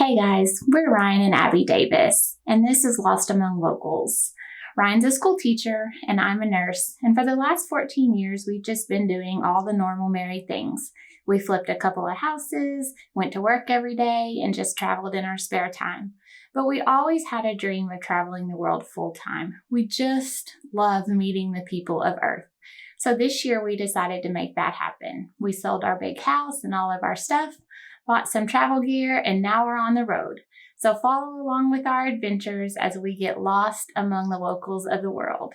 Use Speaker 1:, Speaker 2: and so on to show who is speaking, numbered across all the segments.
Speaker 1: Hey guys, we're Ryan and Abby Davis, and this is Lost Among Locals. Ryan's a school teacher, and I'm a nurse, and for the last 14 years, we've just been doing all the normal Mary things. We flipped a couple of houses, went to work every day, and just traveled in our spare time. But we always had a dream of traveling the world full time. We just love meeting the people of Earth. So this year, we decided to make that happen. We sold our big house and all of our stuff, bought some travel gear, and now we're on the road. So follow along with our adventures as we get lost among the locals of the world.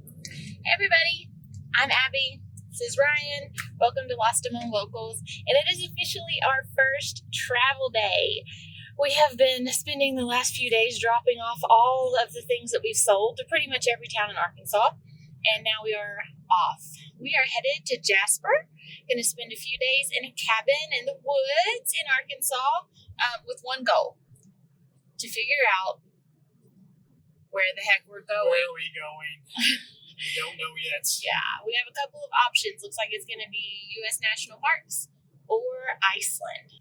Speaker 2: Hey everybody, I'm Abby. This is Ryan. Welcome to Lost Among Locals, and it is officially our first travel day. We have been spending the last few days dropping off all of the things that we've sold to pretty much every town in Arkansas, and now we are off. We are headed to Jasper. Going to spend a few days in a cabin in the woods in Arkansas with one goal: to figure out where the heck we're going.
Speaker 3: Where are we going? We don't know yet.
Speaker 2: Yeah, we have a couple of options. Looks like it's going to be U.S. National Parks or Iceland.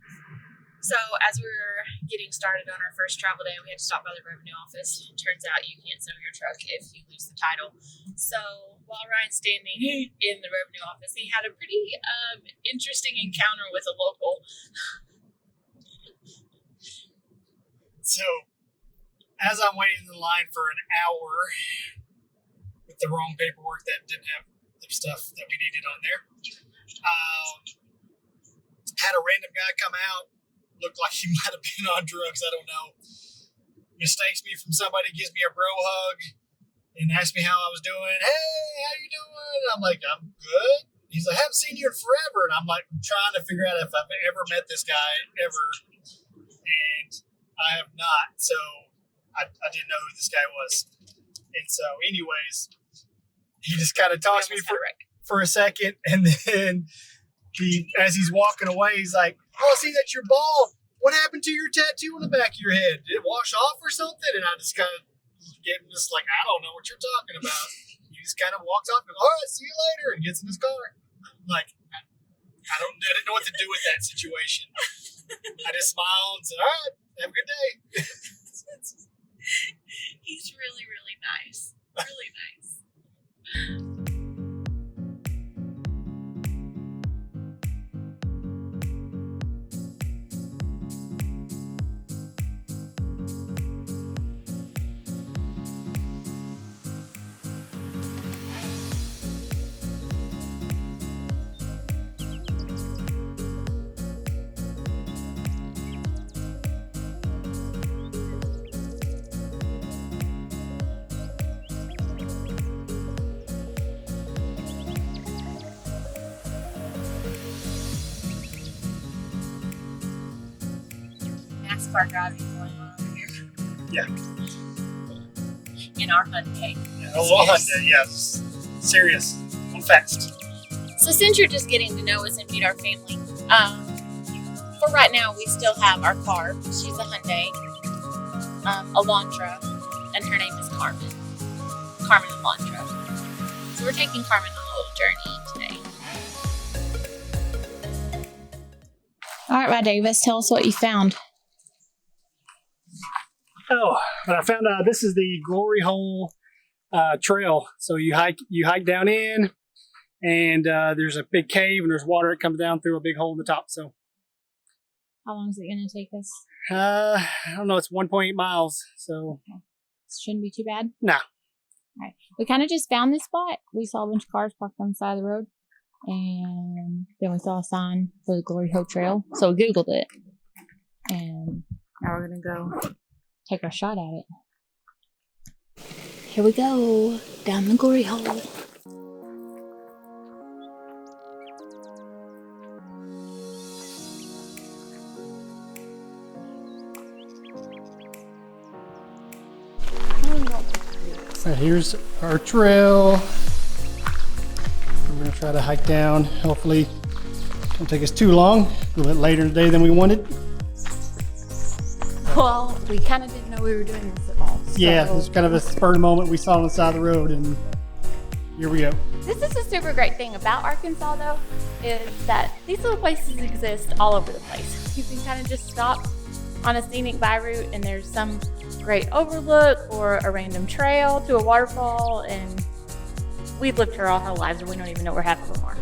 Speaker 2: So as we were getting started on our first travel day, we had to stop by the revenue office. It turns out you can't sell your truck if you lose the title. So while Ryan's standing in the revenue office, he had a pretty interesting encounter with a local.
Speaker 3: So as I'm waiting in the line for an hour with the wrong paperwork that didn't have the stuff that we needed on there, had a random guy come out. Looked like he might have been on drugs, I don't know. Mistakes me from somebody, gives me a bro hug, and asks me how I was doing. Hey, how you doing? I'm like, I'm good. He's like, I haven't seen you in forever. And I'm like, I'm trying to figure out if I've ever met this guy, ever. And I have not. So I didn't know who this guy was. And so anyways, he just kind of talks to me for a second. And then as he's walking away, he's like, oh, I see that you're bald. What happened to your tattoo on the back of your head? Did it wash off or something? And I just kind of gave him this like, I don't know what you're talking about. He just kind of walks off and goes, all right, see you later, and gets in his car. I'm like, I didn't know what to do with that situation. I just smiled and said, all right, have a good day.
Speaker 2: He's really, really nice. Really nice. NASCAR driving going on over here.
Speaker 3: Yeah.
Speaker 2: In our Hyundai.
Speaker 3: Yeah, a little Hyundai, yes. Serious. Going fast.
Speaker 2: So since you're just getting to know us and meet our family, for right now we still have our car. She's a Hyundai, Elantra, and her name is Carmen. Carmen Elantra. So we're taking Carmen on a little journey today.
Speaker 1: All right, Davis, tell us what you found.
Speaker 3: Oh, but I found this is the Glory Hole trail. So you hike down in, and there's a big cave, and there's water that comes down through a big hole in the top. So
Speaker 1: How long is it going to take us?
Speaker 3: I don't know. It's 1.8 miles. So
Speaker 1: Shouldn't be too bad.
Speaker 3: No.
Speaker 1: All right. We kind of just found this spot. We saw a bunch of cars parked on the side of the road, and then we saw a sign for the Glory Hole Trail. So we Googled it, and now we're going to go take our shot at it. Here we go, down the Glory Hole.
Speaker 3: So here's our trail. We're going to try to hike down. Hopefully it won't take us too long. A little bit later in the day than we wanted.
Speaker 1: Well, we kind of didn't know we were doing this at all. So.
Speaker 3: Yeah, it was kind of a spur of the moment. We saw it on the side of the road, and here we go.
Speaker 1: This is a super great thing about Arkansas, though, is that these little places exist all over the place. You can kind of just stop on a scenic by route and there's some great overlook or a random trail to a waterfall, and we've lived here all our lives and we don't even know where half of them are.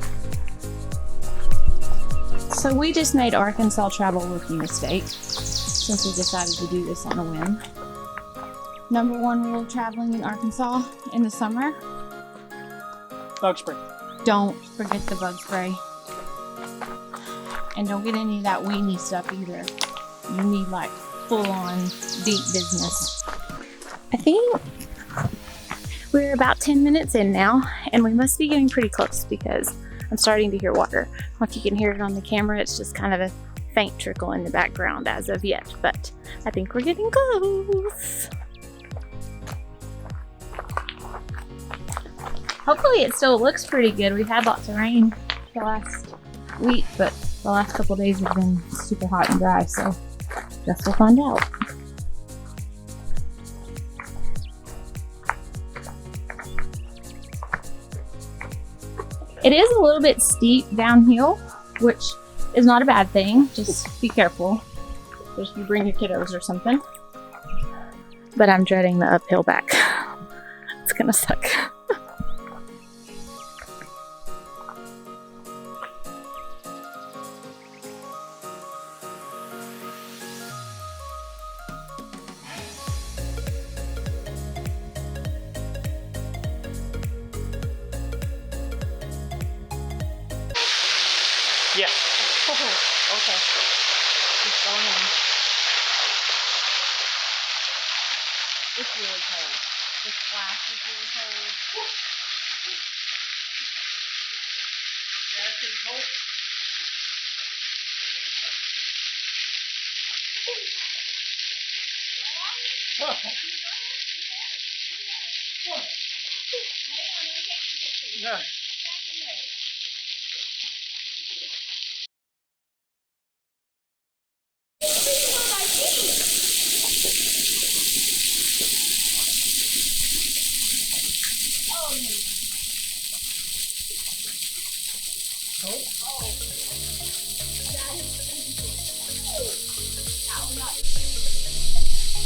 Speaker 1: So we just made Arkansas travel a rookie mistake since we decided to do this on a whim. Number one rule of traveling in Arkansas in the summer:
Speaker 3: Bug spray.
Speaker 1: don't forget the bug spray. And don't get any of that weenie stuff either. You need like full-on deep business. I think we're about 10 minutes in now, and we must be getting pretty close because I'm starting to hear water. I don't know if you can hear it on the camera. It's just kind of a faint trickle in the background as of yet, but I think we're getting close. Hopefully it still looks pretty good. We've had lots of rain the last week, but the last couple of days have been super hot and dry, so guess we'll find out. It is a little bit steep downhill, which is not a bad thing. Just be careful, just if you bring your kiddos or something. But I'm dreading the uphill back. It's gonna suck.
Speaker 3: Yeah.
Speaker 1: Oh, okay. Keep going in. It's really cold. The splash is really cold.
Speaker 3: Yeah, it's getting cold. Yeah.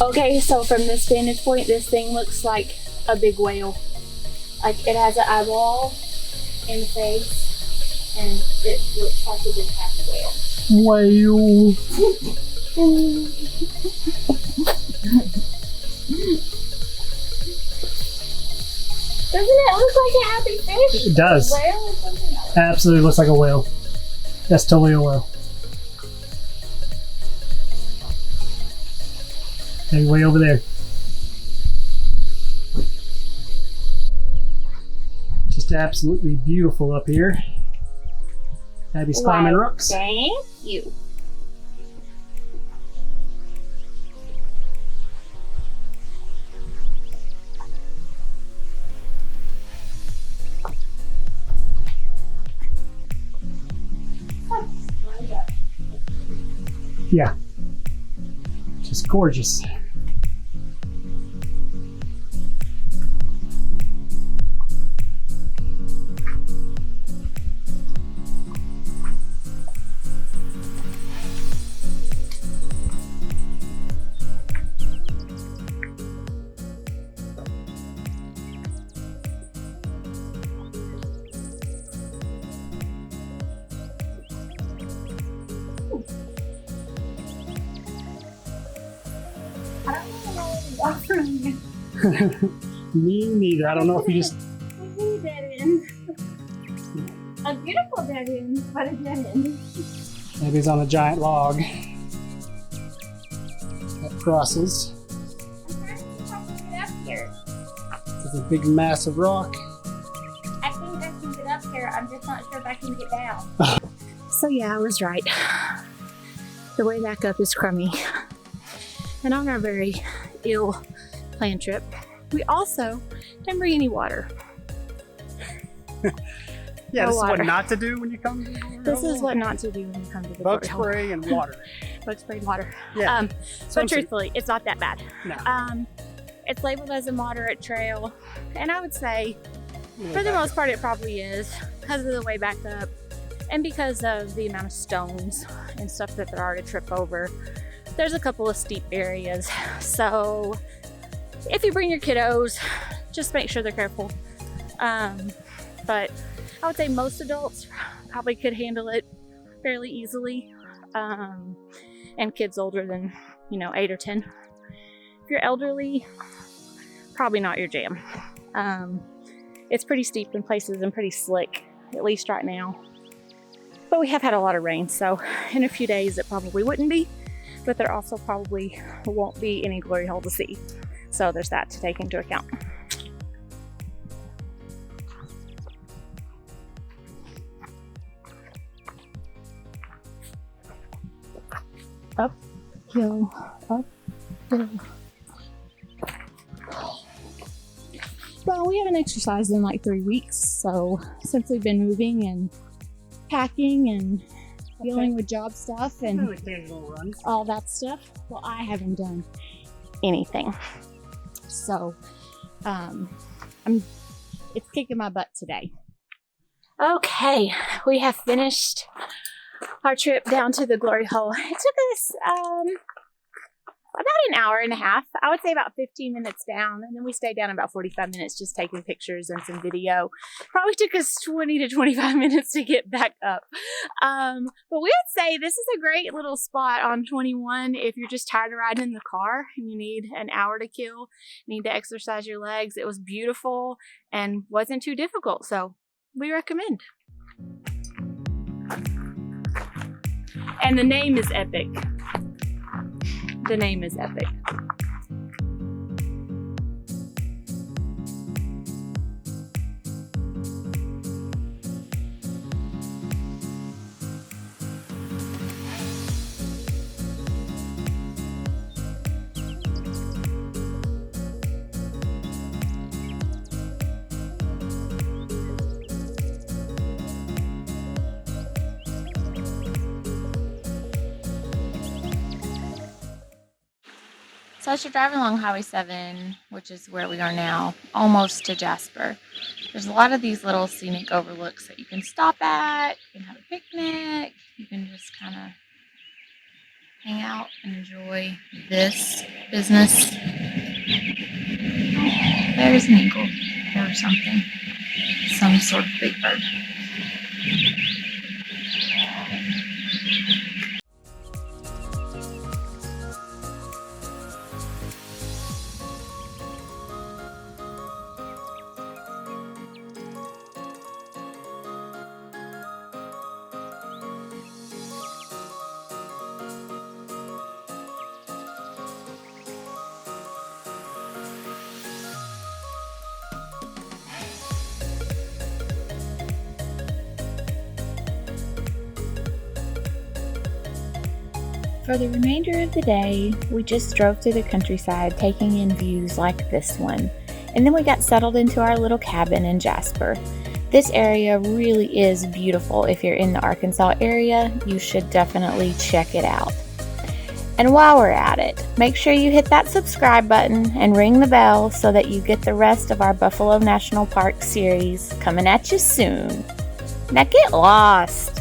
Speaker 1: Okay, so from this vantage point, this thing looks like a big whale. Like it has an eyeball in the face, and it looks like a big happy whale.
Speaker 3: Whale.
Speaker 1: Doesn't it look like a happy fish?
Speaker 3: It does.
Speaker 1: A whale or something else?
Speaker 3: Absolutely looks like a whale. That's totally a whale. Maybe way over there. Just absolutely beautiful up here. Abby's climbing rocks.
Speaker 1: Thank you.
Speaker 3: Yeah. Just gorgeous. Me neither. I don't know if you just.
Speaker 1: Dead end. A beautiful dead end, but a dead end.
Speaker 3: Maybe he's on a giant log that crosses.
Speaker 1: I'm trying to see if I can get up here.
Speaker 3: There's a big massive rock.
Speaker 1: I think I can get up here. I'm just not sure if I can get down. So yeah, I was right. The way back up is crummy. And on our very ill planned trip, we also didn't bring any water.
Speaker 3: Yeah,
Speaker 1: No
Speaker 3: this
Speaker 1: water.
Speaker 3: is what not to do when you come to the
Speaker 1: This is what not to do when you come to the
Speaker 3: bug
Speaker 1: Fort Hill.
Speaker 3: spray and water.
Speaker 1: Bug spray and water.
Speaker 3: Yeah.
Speaker 1: But truthfully, it's not that bad.
Speaker 3: No.
Speaker 1: It's labeled as a moderate trail, and I would say,
Speaker 3: Yeah,
Speaker 1: for the
Speaker 3: back
Speaker 1: most part, it probably is because of the way back up. And because of the amount of stones and stuff that there are to trip over, there's a couple of steep areas. So if you bring your kiddos, just make sure they're careful. But I would say most adults probably could handle it fairly easily. And kids older than, 8 or 10. If you're elderly, probably not your jam. It's pretty steep in places and pretty slick, at least right now. But we have had a lot of rain, so in a few days it probably wouldn't be, but there also probably won't be any glory hole to see. So there's that to take into account. Uphill, uphill. Well, we haven't exercised in like 3 weeks, so since we've been moving and packing and dealing with job stuff and all that stuff, well, I haven't done anything. So, it's kicking my butt today. Okay, we have finished our trip down to the glory hole. It took us about an hour and a half. I would say about 15 minutes down, and then we stayed down about 45 minutes just taking pictures and some video. Probably took us 20 to 25 minutes to get back up. But we would say this is a great little spot on 21 if you're just tired of riding in the car and you need an hour to kill, need to exercise your legs. It was beautiful and wasn't too difficult, so we recommend. And the name is epic. The name is epic. So as you're driving along Highway 7, which is where we are now, almost to Jasper, there's a lot of these little scenic overlooks that you can stop at, you can have a picnic, you can just kind of hang out and enjoy this business. Oh, there's an eagle or something, some sort of big bird. For the remainder of the day, we just drove through the countryside taking in views like this one, and then we got settled into our little cabin in Jasper. This area really is beautiful. If you're in the Arkansas area, you should definitely check it out. And while we're at it, make sure you hit that subscribe button and ring the bell so that you get the rest of our Buffalo National Park series coming at you soon. Now get lost!